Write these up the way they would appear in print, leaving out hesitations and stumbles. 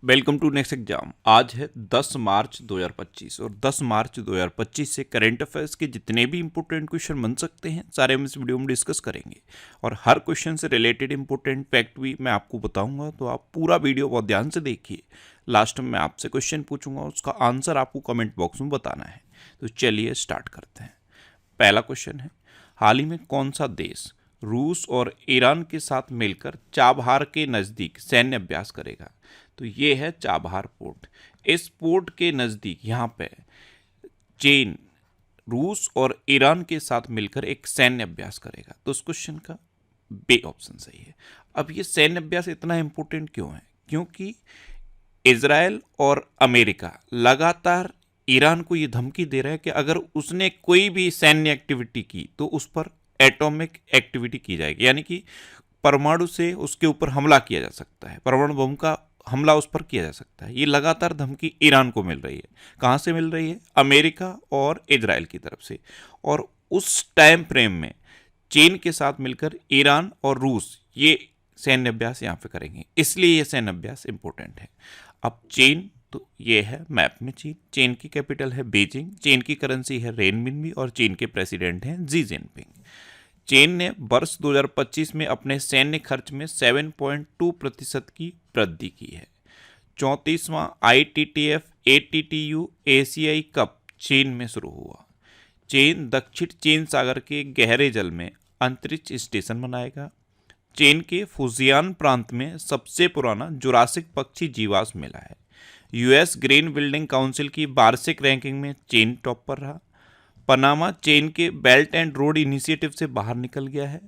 Welcome to next exam. आज है 10 मार्च 2025 और 10 मार्च 2025 से करंट अफेयर्स के जितने भी इंपॉर्टेंट क्वेश्चन बन सकते हैं सारे हम इस वीडियो में डिस्कस करेंगे और हर क्वेश्चन से रिलेटेड इंपॉर्टेंट फैक्ट भी मैं आपको बताऊंगा, तो आप पूरा वीडियो बहुत ध्यान से देखिए। लास्ट में मैं आपसे क्वेश्चन पूछूंगा, उसका आंसर आपको कमेंट बॉक्स में बताना है। तो चलिए स्टार्ट करते हैं। पहला क्वेश्चन है, हाल ही में कौन सा देश रूस और ईरान के साथ मिलकर चाबहार के नज़दीक सैन्य अभ्यास करेगा? तो ये है चाबहार पोर्ट। इस पोर्ट के नज़दीक यहाँ पे चीन रूस और ईरान के साथ मिलकर एक सैन्य अभ्यास करेगा। तो उस क्वेश्चन का बी ऑप्शन सही है। अब ये सैन्य अभ्यास इतना इंपॉर्टेंट क्यों है? क्योंकि इजराइल और अमेरिका लगातार ईरान को ये धमकी दे रहा है कि अगर उसने कोई भी सैन्य एक्टिविटी की तो उस पर एटॉमिक एक्टिविटी की जाएगी, यानी कि परमाणु से उसके ऊपर हमला किया जा सकता है, परमाणु बम का हमला उस पर किया जा सकता है। ये लगातार धमकी ईरान को मिल रही है। कहाँ से मिल रही है? अमेरिका और इजराइल की तरफ से। और उस टाइम फ्रेम में चीन के साथ मिलकर ईरान और रूस ये सैन्य अभ्यास यहाँ पे करेंगे, इसलिए ये सैन्य अभ्यास इंपॉर्टेंट है। अब चीन, तो ये है मैप में चीन की कैपिटल है बीजिंग, चीन की करेंसी है रेनमिनबी और चीन के प्रेसिडेंट हैं जी जिनपिंग। चीन ने वर्ष 2025 में अपने सैन्य खर्च में 7.2% की वृद्धि की है। 34वां ITTF ATTU एशियाई कप चीन में शुरू हुआ। चीन दक्षिण चीन सागर के गहरे जल में अंतरिक्ष स्टेशन बनाएगा। चीन के फुजियान प्रांत में सबसे पुराना जुरासिक पक्षी जीवाश्म मिला है। US ग्रीन बिल्डिंग काउंसिल की वार्षिक रैंकिंग में चीन टॉप पर रहा। पनामा चीन के बेल्ट एंड रोड इनिशिएटिव से बाहर निकल गया है।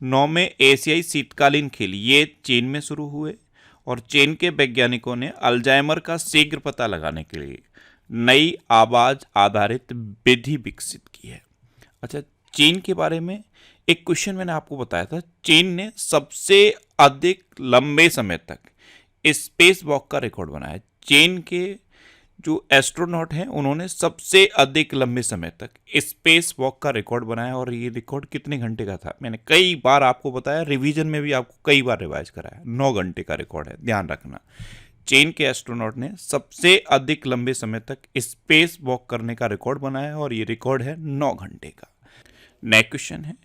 9वें एशियाई शीतकालीन खेल ये चीन में शुरू हुए और चीन के वैज्ञानिकों ने अल्जाइमर का शीघ्र पता लगाने के लिए नई आवाज आधारित विधि विकसित की है। अच्छा, चीन के बारे में एक क्वेश्चन मैंने आपको बताया था। चीन ने सबसे अधिक लंबे समय तक स्पेस वॉक का रिकॉर्ड बनाया। चीन के जो एस्ट्रोनॉट हैं उन्होंने सबसे अधिक लंबे समय तक स्पेस वॉक का रिकॉर्ड बनाया और ये रिकॉर्ड कितने घंटे का था? मैंने कई बार आपको बताया, रिवीजन में भी आपको कई बार रिवाइज कराया। 9 घंटे का रिकॉर्ड है, ध्यान रखना। चीन के एस्ट्रोनॉट ने सबसे अधिक लंबे समय तक स्पेस वॉक करने का रिकॉर्ड बनाया और ये रिकॉर्ड है 9 घंटे का। नेक्स्ट क्वेश्चन है,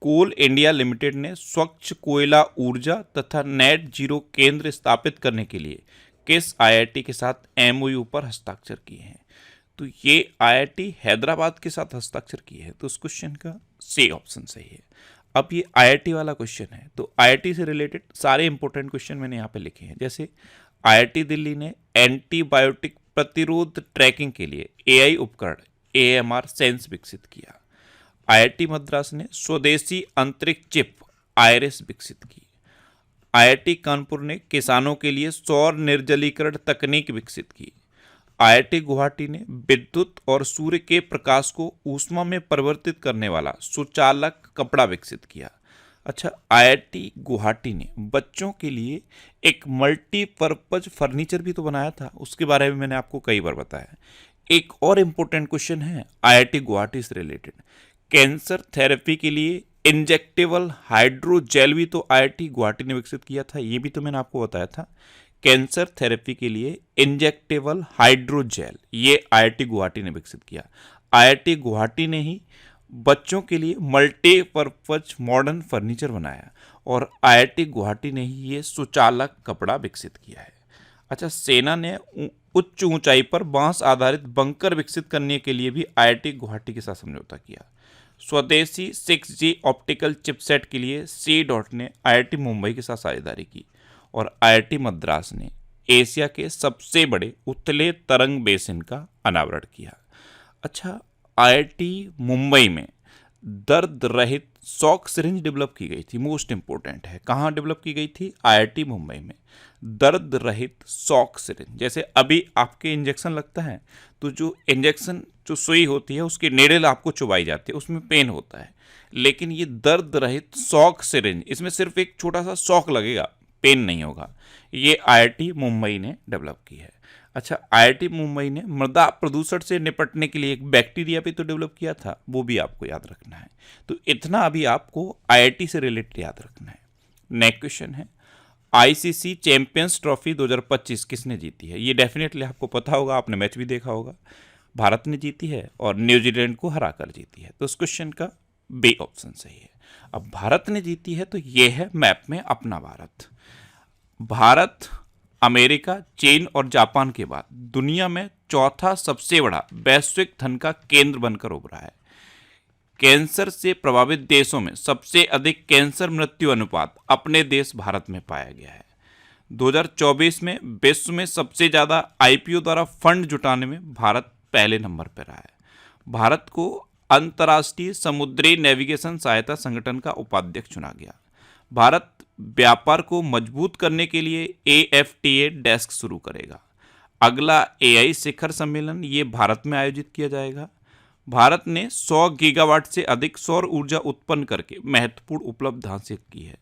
कोल इंडिया लिमिटेड ने स्वच्छ कोयला ऊर्जा तथा नेट जीरो केंद्र स्थापित करने के लिए किस IIT के साथ MOU पर हस्ताक्षर किए हैं? तो ये IIT हैदराबाद के साथ हस्ताक्षर किए हैं। तो उस क्वेश्चन का सी ऑप्शन सही है। अब ये IIT वाला क्वेश्चन है, तो IIT से रिलेटेड सारे इंपॉर्टेंट क्वेश्चन मैंने यहाँ पे लिखे हैं। जैसे IIT दिल्ली ने एंटीबायोटिक प्रतिरोध ट्रैकिंग के लिए AI उपकरण AMR सेंस विकसित किया। IIT मद्रास ने स्वदेशी अंतरिक्ष चिप आइरिस विकसित की। IIT कानपुर ने किसानों के लिए सौर निर्जलीकरण तकनीक विकसित की। IIT गुवाहाटी ने विद्युत और सूर्य के प्रकाश को ऊष्मा में परिवर्तित करने वाला सुचालक कपड़ा विकसित किया। अच्छा, IIT गुवाहाटी ने बच्चों के लिए एक मल्टीपर्पज फर्नीचर भी तो बनाया था, उसके बारे में मैंने आपको कई बार बताया। एक और इम्पोर्टेंट क्वेश्चन है IIT गुवाहाटी से रिलेटेड, कैंसर थेरेपी के लिए इंजेक्टेबल हाइड्रोजेल भी तो IIT गुवाहाटी ने विकसित किया था। ये भी तो मैंने आपको बताया था। कैंसर थेरेपी के लिए इंजेक्टेबल हाइड्रोजेल ये IIT गुवाहाटी ने विकसित किया। IIT गुवाहाटी ने ही बच्चों के लिए मल्टीपर्पज मॉडर्न फर्नीचर बनाया और IIT गुवाहाटी ने ही ये सुचालक कपड़ा विकसित किया है। अच्छा, सेना ने उच्च ऊंचाई पर बांस आधारित बंकर विकसित करने के लिए भी IIT गुवाहाटी के साथ समझौता किया। स्वदेशी 6G ऑप्टिकल चिपसेट के लिए C-DOT ने IIT मुंबई के साथ साझेदारी की और IIT मद्रास ने एशिया के सबसे बड़े उथले तरंग बेसिन का अनावरण किया। अच्छा, IIT मुंबई में दर्द रहित शॉक सिरिंज डेवलप की गई थी। मोस्ट इंपॉर्टेंट है, कहाँ डेवलप की गई थी? IIT मुंबई में दर्द रहित शॉक सिरिंज। जैसे अभी आपके इंजेक्शन लगता है तो जो इंजेक्शन जो सुई होती है उसकी नेडल आपको चुभाई जाती है, उसमें पेन होता है, लेकिन ये दर्द रहित शॉक सिरिंज, इसमें सिर्फ एक छोटा सा शॉक लगेगा, पेन नहीं होगा। ये IIT मुंबई ने डेवलप की है। अच्छा, IIT मुंबई ने मृदा प्रदूषण से निपटने के लिए एक बैक्टीरिया भी तो डेवलप किया था, वो भी आपको याद रखना है। तो इतना अभी आपको IIT से रिलेटेड याद रखना है। नेक्स्ट क्वेश्चन है, आईसीसी चैंपियंस ट्रॉफी 2025 किसने जीती है? ये डेफिनेटली आपको पता होगा, आपने मैच भी देखा होगा। भारत ने जीती है और न्यूजीलैंड को हराकर जीती है। तो इस क्वेश्चन का बी ऑप्शन सही है। अब भारत ने जीती है तो ये है मैप में अपना भारत। भारत अमेरिका, चीन और जापान के बाद दुनिया में चौथा सबसे बड़ा वैश्विक धन का केंद्र बनकर उभरा है। कैंसर से प्रभावित देशों में सबसे अधिक कैंसर मृत्यु अनुपात अपने देश भारत में पाया गया है। 2024 में विश्व में सबसे ज़्यादा आईपीओ द्वारा फंड जुटाने में भारत पहले नंबर पर रहा है। भारत को अंतर्राष्ट्रीय समुद्री नेविगेशन सहायता संगठन का उपाध्यक्ष चुना गया। भारत व्यापार को मजबूत करने के लिए AFTA डेस्क शुरू करेगा। अगला AI शिखर सम्मेलन ये भारत में आयोजित किया जाएगा। भारत ने 100 गीगावाट से अधिक सौर ऊर्जा उत्पन्न करके महत्वपूर्ण उपलब्धि हासिल की है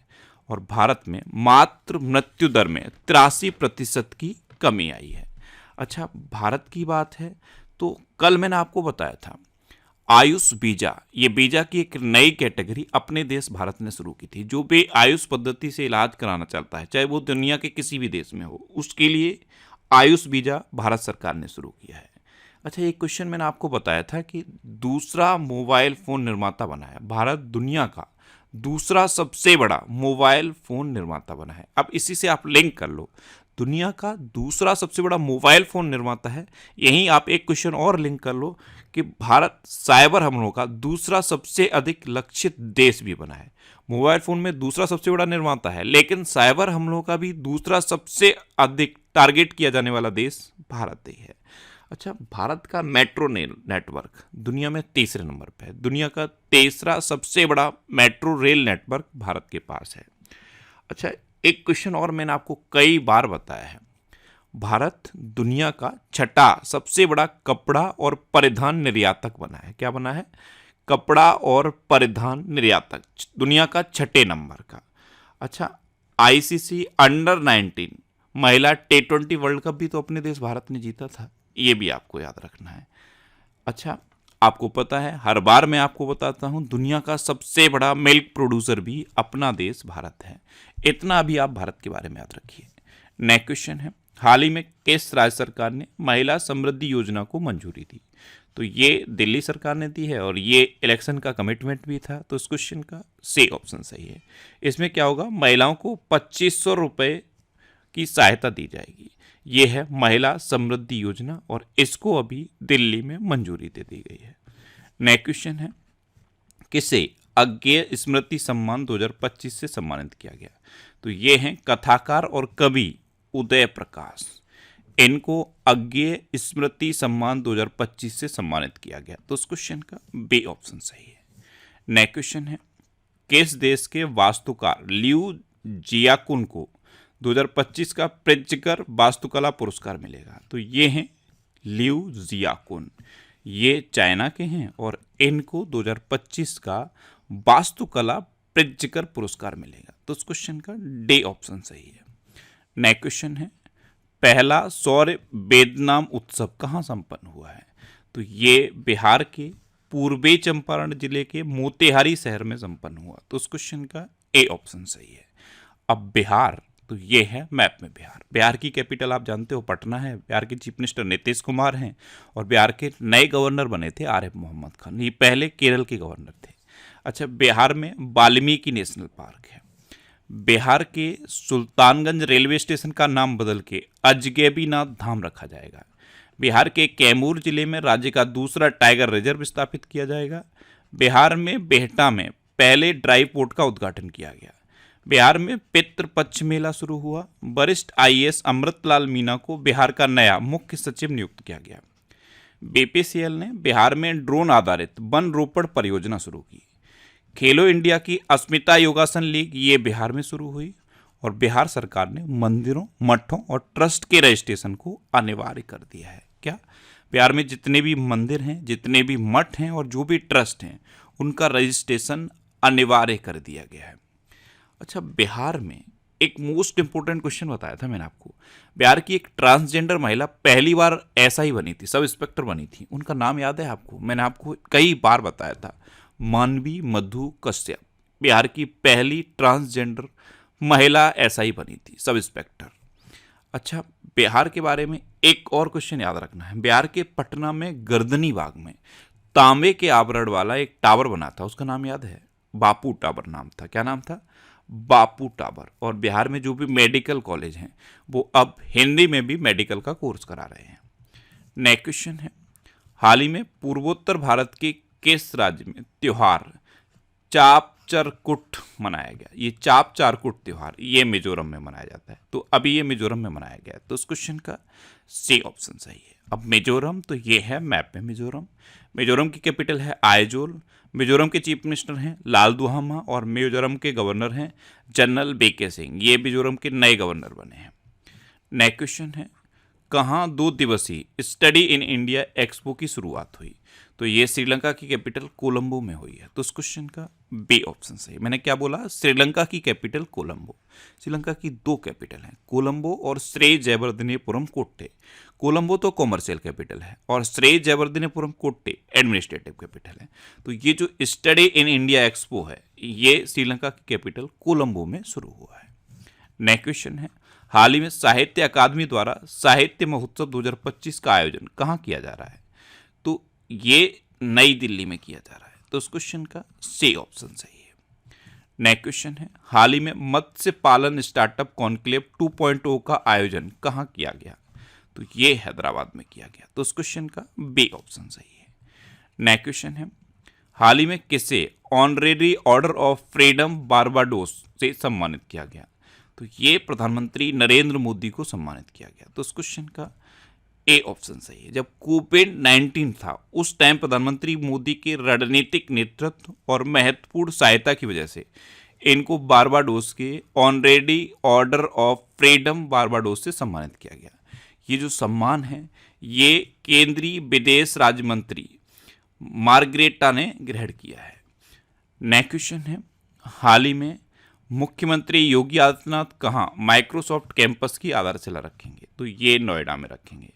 और भारत में मातृ मृत्यु दर में 83% की कमी आई है। अच्छा, भारत की बात है तो कल मैंने आपको बताया था आयुष वीजा, ये वीजा की एक नई कैटेगरी अपने देश भारत ने शुरू की थी। जो भी आयुष पद्धति से इलाज कराना चाहता है, चाहे वो दुनिया के किसी भी देश में हो, उसके लिए आयुष वीजा भारत सरकार ने शुरू किया है। अच्छा, एक क्वेश्चन मैंने आपको बताया था कि दूसरा मोबाइल फ़ोन निर्माता बना है भारत, दुनिया का दूसरा सबसे बड़ा मोबाइल फ़ोन निर्माता बना है। अब इसी से आप लिंक कर लो, दुनिया का दूसरा सबसे बड़ा मोबाइल फ़ोन निर्माता है। यहीं आप एक क्वेश्चन और लिंक कर लो कि भारत साइबर हमलों का दूसरा सबसे अधिक लक्षित देश भी बना है। मोबाइल फ़ोन में दूसरा सबसे बड़ा निर्माता है, लेकिन साइबर हमलों का भी दूसरा सबसे अधिक टारगेट किया जाने वाला देश भारत ही है। अच्छा, भारत का मेट्रो नेटवर्क दुनिया में तीसरे नंबर पे है। दुनिया का तीसरा सबसे बड़ा मेट्रो रेल नेटवर्क भारत के पास है। अच्छा, एक क्वेश्चन और मैंने आपको कई बार बताया है, भारत दुनिया का छठा सबसे बड़ा कपड़ा और परिधान निर्यातक बना है। क्या बना है? कपड़ा और परिधान निर्यातक, दुनिया का छठे नंबर का। अच्छा, आईसीसी अंडर-19 महिला T20 वर्ल्ड कप भी तो अपने देश भारत ने जीता था, ये भी आपको याद रखना है। अच्छा, आपको पता है, हर बार मैं आपको बताता हूँ, दुनिया का सबसे बड़ा मिल्क प्रोड्यूसर भी अपना देश भारत है। इतना अभी आप भारत के बारे में याद रखिए। नेक्स्ट क्वेश्चन है, हाल ही में किस राज्य सरकार ने महिला समृद्धि योजना को मंजूरी दी? तो ये दिल्ली सरकार ने दी है और ये इलेक्शन का कमिटमेंट भी था। तो इस क्वेश्चन का सी ऑप्शन सही है। इसमें क्या होगा, महिलाओं को 2500 रुपये की सहायता दी जाएगी। ये है महिला समृद्धि योजना और इसको अभी दिल्ली में मंजूरी दे दी गई है। नेक्स्ट क्वेश्चन है, किसे अज्ञेय स्मृति सम्मान 2025 से सम्मानित किया गया? तो ये हैं कथाकार और कवि उदय प्रकाश, इनको अज्ञेय स्मृति सम्मान 2025 से सम्मानित किया गया। तो इस क्वेश्चन का बी ऑप्शन सही है। नेक्स्ट क्वेश्चन है, किस देश के वास्तुकार लियू जियाकुन को 2025 का प्रित्जकर वास्तुकला पुरस्कार मिलेगा? तो ये हैं लियू जियाकुन, ये चाइना के हैं और इनको 2025 का वास्तुकला प्रित्जकर पुरस्कार मिलेगा। तो इस क्वेश्चन का डी ऑप्शन सही है। नेक्स्ट क्वेश्चन है, पहला सौर वेदनाम उत्सव कहाँ संपन्न हुआ है? तो ये बिहार के पूर्वी चंपारण जिले के मोतिहारी शहर में संपन्न हुआ। तो इस क्वेश्चन का ए ऑप्शन सही है। अब बिहार, तो ये है मैप में बिहार। बिहार की कैपिटल आप जानते हो पटना है। बिहार के चीफ मिनिस्टर नीतीश कुमार हैं और बिहार के नए गवर्नर बने थे आरिफ मोहम्मद खान, ये पहले केरल के गवर्नर थे। अच्छा, बिहार में वाल्मीकि नेशनल पार्क है। बिहार के सुल्तानगंज रेलवे स्टेशन का नाम बदल के अजगैबीनाथ धाम रखा जाएगा। बिहार के कैमूर जिले में राज्य का दूसरा टाइगर रिजर्व स्थापित किया जाएगा। बिहार में बेहटा में पहले ड्राई पोर्ट का उद्घाटन किया गया। बिहार में पितृपक्ष मेला शुरू हुआ। वरिष्ठ IAS अमृतलाल मीना को बिहार का नया मुख्य सचिव नियुक्त किया गया। BPCL ने बिहार में ड्रोन आधारित वन रोपण परियोजना शुरू की। खेलो इंडिया की अस्मिता योगासन लीग ये बिहार में शुरू हुई और बिहार सरकार ने मंदिरों, मठों और ट्रस्ट के रजिस्ट्रेशन को अनिवार्य कर दिया है। क्या? बिहार में जितने भी मंदिर हैं, जितने भी मठ हैं और जो भी ट्रस्ट हैं, उनका रजिस्ट्रेशन अनिवार्य कर दिया गया है। अच्छा, बिहार में एक मोस्ट इंपोर्टेंट क्वेश्चन बताया था मैंने आपको। बिहार की एक ट्रांसजेंडर महिला पहली बार SI बनी थी, सब इंस्पेक्टर बनी थी। उनका नाम याद है आपको? मैंने आपको कई बार बताया था, मानवी मधु कश्यप, बिहार की पहली ट्रांसजेंडर महिला एसआई बनी थी, सब इंस्पेक्टर। अच्छा, बिहार के बारे में एक और क्वेश्चन याद रखना है। बिहार के पटना में गर्दनी बाग में तांबे के आवरण वाला एक टावर बना था, उसका नाम याद है? बापू टावर नाम था। क्या नाम था? बापू टावर। और बिहार में जो भी मेडिकल कॉलेज हैं वो अब हिंदी में भी मेडिकल का कोर्स करा रहे हैं। नेक्स्ट क्वेश्चन है, हाल ही में पूर्वोत्तर भारत के किस राज्य में त्योहार चाप चरकुट मनाया गया? ये चाप चारकुट त्योहार ये मिजोरम में मनाया जाता है, तो अभी ये मिजोरम में मनाया गया है, तो इस क्वेश्चन का सी ऑप्शन सही है। अब मिजोरम, तो ये है मैप में मिजोरम। मिजोरम की कैपिटल है आइजोल। मिजोरम के चीफ मिनिस्टर हैं लालदुहामा और मिजोरम के गवर्नर हैं जनरल बीके सिंह। ये मिजोरम के नए गवर्नर बने हैं। नेक्स्ट क्वेश्चन है, कहाँ 2 दिवसीय स्टडी इन इंडिया एक्सपो की शुरुआत हुई? तो ये श्रीलंका की कैपिटल कोलंबो में हुई है, तो इस क्वेश्चन का बी ऑप्शन सही। मैंने क्या बोला? श्रीलंका की कैपिटल कोलंबो। श्रीलंका की 2 कैपिटल हैं, कोलंबो और श्री जयवर्धनेपुरम कोट्टे। कोलंबो तो कॉमर्शियल कैपिटल है और श्री जयवर्धनेपुरम कोट्टे एडमिनिस्ट्रेटिव कैपिटल है। तो ये जो स्टडी इन इंडिया एक्सपो है ये श्रीलंका की कैपिटल कोलंबो में शुरू हुआ है। नेक्स्ट क्वेश्चन है, हाल ही में साहित्य अकादमी द्वारा साहित्य महोत्सव 2025 का आयोजन कहाँ किया जा रहा है? तो ये नई दिल्ली में किया जा रहा है, तो उस क्वेश्चन का सी ऑप्शन सही है। नेक्स्ट क्वेश्चन है, हाल ही में मत्स्य पालन स्टार्टअप कॉन्क्लेव 2.0 का आयोजन कहाँ किया गया? तो ये हैदराबाद में किया गया, तो उस क्वेश्चन का बी ऑप्शन सही है। नेक्स्ट क्वेश्चन है, हाल ही में किसे honorary order of freedom Barbados से सम्मानित किया गया? तो ये प्रधानमंत्री नरेंद्र मोदी को सम्मानित किया गया, तो उस क्वेश्चन का ए ऑप्शन सही है। जब कोविड-19 था उस टाइम प्रधानमंत्री मोदी के रणनीतिक नेतृत्व और महत्वपूर्ण सहायता की वजह से इनको बारबाडोस के honorary order of freedom Barbados से सम्मानित किया गया। ये जो सम्मान है ये केंद्रीय विदेश राज्य मंत्री मार्ग्रेटा ने ग्रहण किया है। नेक्स्ट क्वेश्चन है, हाल ही में मुख्यमंत्री योगी आदित्यनाथ कहाँ माइक्रोसॉफ्ट कैंपस की आधारशिला रखेंगे? तो ये नोएडा में रखेंगे।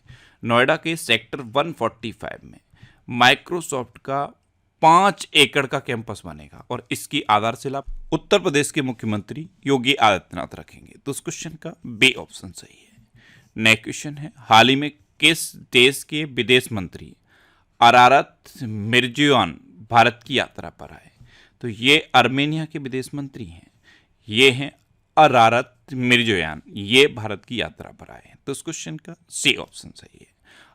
नोएडा के सेक्टर 145 में माइक्रोसॉफ्ट का 5 एकड़ का कैंपस बनेगा और इसकी आधारशिला उत्तर प्रदेश के मुख्यमंत्री योगी आदित्यनाथ रखेंगे, तो इस क्वेश्चन का बी ऑप्शन सही है। नेक्स्ट क्वेश्चन है, हाल ही में किस देश के विदेश मंत्री अरारत मिर्जियोन भारत की यात्रा पर आए? तो ये आर्मेनिया के विदेश मंत्री हैं, ये हैं अरारत मिर्जोयान, ये भारत की यात्रा पर आए हैं, तो इस क्वेश्चन का सी ऑप्शन सही है।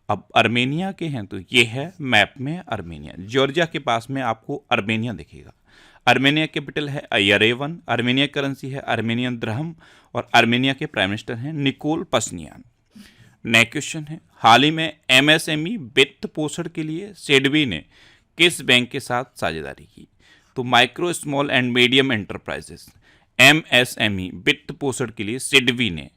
अब आर्मेनिया के हैं तो ये है मैप में आर्मेनिया, जॉर्जिया के पास में आपको आर्मेनिया दिखेगा। आर्मेनिया कैपिटल है येरेवन, आर्मेनिया करेंसी है आर्मेनियन द्रहम और आर्मेनिया के प्राइम मिनिस्टर हैं निकोल पश्नियान। नेक्स्ट क्वेश्चन है, हाल ही में एमएसएमई वित्त पोषण के लिए सिडबी ने किस बैंक के साथ साझेदारी की? तो micro small and medium enterprises MSME वित्त पोषण के लिए सिडबी ने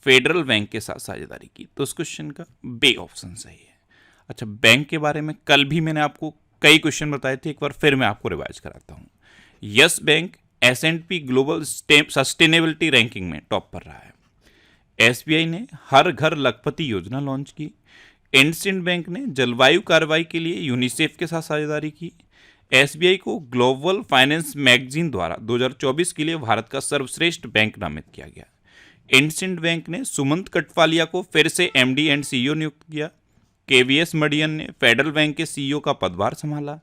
फेडरल बैंक के साथ साझेदारी की, तो इस क्वेश्चन का बी ऑप्शन सही है। अच्छा, बैंक के बारे में कल भी मैंने आपको कई क्वेश्चन बताए थे, एक बार फिर मैं आपको रिवाइज कराता हूँ। Yes bank S&P global sustainability ranking में टॉप पर रहा है। एसबीआई ने हर घर लखपति योजना लॉन्च की। इंडसइंड बैंक ने जलवायु कार्रवाई के लिए यूनिसेफ के साथ साझेदारी की। एसबीआई को ग्लोबल फाइनेंस मैगजीन द्वारा 2024 के लिए भारत का सर्वश्रेष्ठ बैंक नामित किया गया। इंडसइंड बैंक ने सुमंत कटवालिया को फिर से एमडी एंड सीईओ नियुक्त किया। केवीएस मडियन ने फेडरल बैंक के सीईओ का पदभार संभाला।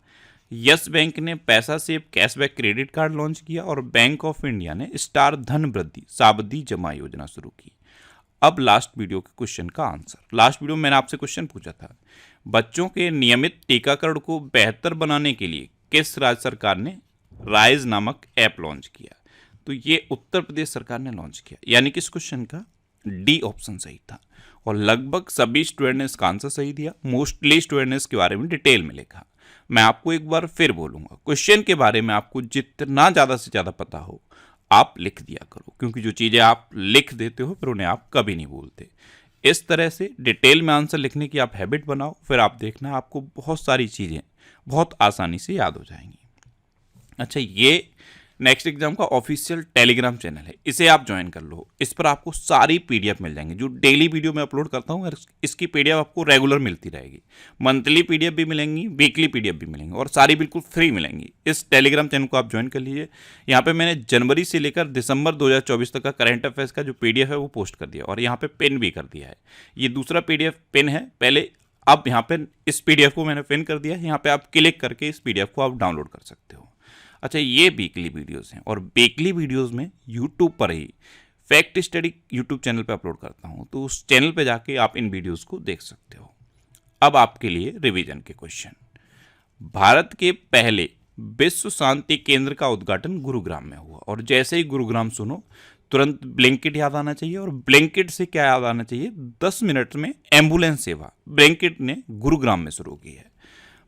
यस बैंक ने पैसा save cashback credit card launch किया और बैंक ऑफ इंडिया ने स्टार धन वृद्धि सावधि जमा योजना शुरू की। अब लास्ट वीडियो के क्वेश्चन का आंसर। लास्ट वीडियो में मैंने आपसे क्वेश्चन पूछा था, बच्चों के नियमित टीकाकरण को बेहतर बनाने के लिए किस राज्य सरकार ने राइज नामक ऐप लॉन्च किया? तो ये उत्तर प्रदेश सरकार ने लॉन्च किया, यानी कि इस क्वेश्चन का डी ऑप्शन सही था और लगभग सभी स्टूडेंट ने इसका आंसर सही दिया। मोस्टली स्टूडेंट ने इसके बारे में डिटेल में लिखा। मैं आपको एक बार फिर बोलूंगा, क्वेश्चन के बारे में आपको जितना ज़्यादा से ज़्यादा पता हो आप लिख दिया करो, क्योंकि जो चीज़ें आप लिख देते हो फिर उन्हें आप कभी नहीं भूलते। इस तरह से डिटेल में आंसर लिखने की आप हैबिट बनाओ, फिर आप देखना आपको बहुत सारी चीज़ें बहुत आसानी से याद हो जाएंगी। अच्छा, ये नेक्स्ट एग्जाम का ऑफिशियल टेलीग्राम चैनल है, इसे आप ज्वाइन कर लो। इस पर आपको सारी पीडीएफ मिल जाएंगी। जो डेली वीडियो मैं अपलोड करता हूँ इसकी पीडीएफ आपको रेगुलर मिलती रहेगी। मंथली पीडीएफ भी मिलेंगी, वीकली पीडीएफ भी मिलेंगी और सारी बिल्कुल फ्री मिलेंगी। इस टेलीग्राम चैनल को आप ज्वाइन कर लीजिए। यहाँ पे मैंने जनवरी से लेकर दिसंबर 2024 तक का करंट अफेयर्स का जो पीडीएफ है वो पोस्ट कर दिया और यहाँ पे पिन भी कर दिया है। ये दूसरा पीडीएफ पिन है। पहले अब यहाँ पे इस पीडीएफ को मैंने पिन कर दिया है। यहाँ पे आप क्लिक करके इस पीडीएफ को आप डाउनलोड कर सकते हो। अच्छा, ये वीकली वीडियोस हैं और वीकली वीडियोस में यूट्यूब पर ही फैक्ट स्टडी यूट्यूब चैनल पे अपलोड करता हूँ, तो उस चैनल पे जाके आप इन वीडियोस को देख सकते हो। अब आपके लिए रिवीजन के क्वेश्चन। भारत के पहले विश्व शांति केंद्र का उद्घाटन गुरुग्राम में हुआ और जैसे ही गुरुग्राम सुनो तुरंत ब्लिंकिट याद आना चाहिए। और ब्लिंकिट से क्या याद आना चाहिए? 10 मिनट में एम्बुलेंस सेवा ब्लिंकिट ने गुरुग्राम में शुरू की है।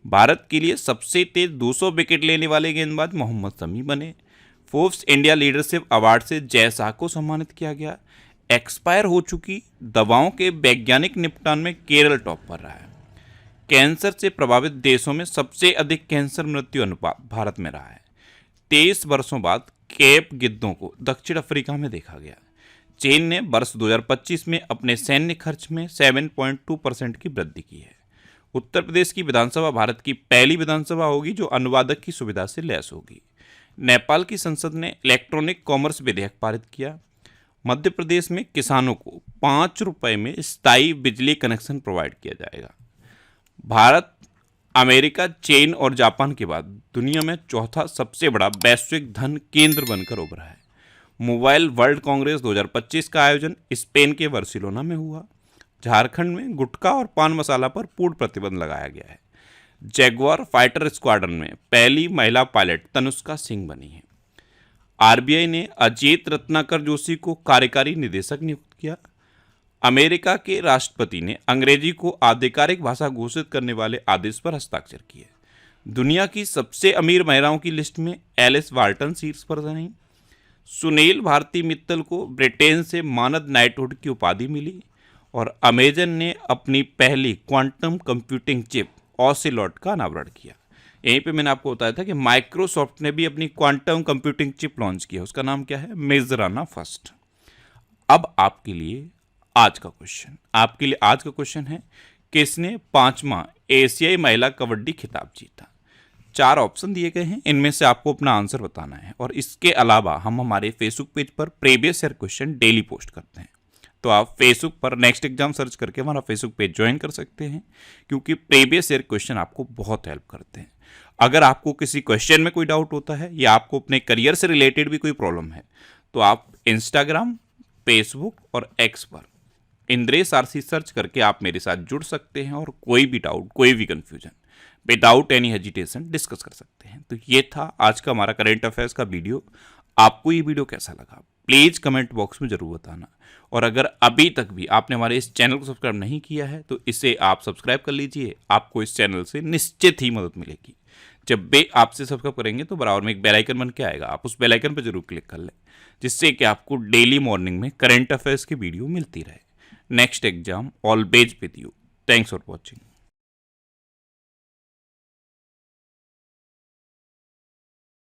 भारत के लिए सबसे तेज 200 विकेट लेने वाले गेंदबाज मोहम्मद शमी बने। फोर्ब्स इंडिया लीडरशिप अवार्ड से जय शाह को सम्मानित किया गया। एक्सपायर हो चुकी दवाओं के वैज्ञानिक निपटान में केरल टॉप पर रहा है। कैंसर से प्रभावित देशों में सबसे अधिक कैंसर मृत्यु अनुपात भारत में रहा है। 23 वर्षों बाद केप गिद्धों को दक्षिण अफ्रीका में देखा गया। चीन ने वर्ष 2025 में अपने सैन्य खर्च में 7.2% की वृद्धि की है। उत्तर प्रदेश की विधानसभा भारत की पहली विधानसभा होगी जो अनुवादक की सुविधा से लैस होगी। नेपाल की संसद ने इलेक्ट्रॉनिक कॉमर्स विधेयक पारित किया। मध्य प्रदेश में किसानों को 5 रुपये में स्थायी बिजली कनेक्शन प्रोवाइड किया जाएगा। भारत अमेरिका, चीन और जापान के बाद दुनिया में चौथा सबसे बड़ा वैश्विक धन केंद्र बनकर उभरा है। मोबाइल वर्ल्ड कांग्रेस 2025 का आयोजन स्पेन के बार्सिलोना में हुआ। झारखंड में गुटखा और पान मसाला पर पूर्ण प्रतिबंध लगाया गया है। जैगुआर फाइटर स्क्वाड्रन में पहली महिला पायलट तनुष्का सिंह बनी है। आरबीआई ने अजीत रत्नाकर जोशी को कार्यकारी निदेशक नियुक्त किया। अमेरिका के राष्ट्रपति ने अंग्रेजी को आधिकारिक भाषा घोषित करने वाले आदेश पर हस्ताक्षर किए। दुनिया की सबसे अमीर महिलाओं की लिस्ट में एलिस वाल्टन शीर्ष पर रहीं। सुनील भारती मित्तल को ब्रिटेन से मानद नाइटहुड की उपाधि मिली और अमेजन ने अपनी पहली क्वांटम कंप्यूटिंग चिप ऑसिलॉट का अनावरण किया। यहीं पे मैंने आपको बताया था कि माइक्रोसॉफ्ट ने भी अपनी क्वांटम कंप्यूटिंग चिप लॉन्च किया। उसका नाम क्या है? Majorana first. अब आपके लिए आज का क्वेश्चन है किसने 5वां एशियाई महिला कबड्डी खिताब जीता? 4 ऑप्शन दिए गए हैं, इनमें से आपको अपना आंसर बताना है। और इसके अलावा हम हमारे फेसबुक पेज पर previous year question daily post करते हैं, तो आप फेसबुक पर नेक्स्ट एग्जाम सर्च करके हमारा फेसबुक पेज ज्वाइन कर सकते हैं, क्योंकि प्रीवियस ईयर क्वेश्चन आपको बहुत हेल्प करते हैं। अगर आपको किसी क्वेश्चन में कोई डाउट होता है या आपको अपने करियर से रिलेटेड भी कोई प्रॉब्लम है, तो आप इंस्टाग्राम, फेसबुक और एक्स पर इंद्रेश आरसी सर्च करके आप मेरे साथ जुड़ सकते हैं और कोई भी डाउट, कोई भी confusion without any hesitation discuss कर सकते हैं। तो ये था आज का हमारा करंट अफेयर्स का वीडियो। आपको ये वीडियो कैसा लगा प्लीज़ कमेंट बॉक्स में ज़रूर बताना। और अगर अभी तक भी आपने हमारे इस चैनल को सब्सक्राइब नहीं किया है तो इसे आप सब्सक्राइब कर लीजिए। आपको इस चैनल से निश्चित ही मदद मिलेगी। जब भी आपसे सब्सक्राइब करेंगे तो बराबर में एक बेल आइकन बन के आएगा, आप उस बेल आइकन पर जरूर क्लिक कर लें, जिससे कि आपको डेली मॉर्निंग में करंट अफेयर्स की वीडियो मिलती रहे। Next exam always with you. Thanks for watching.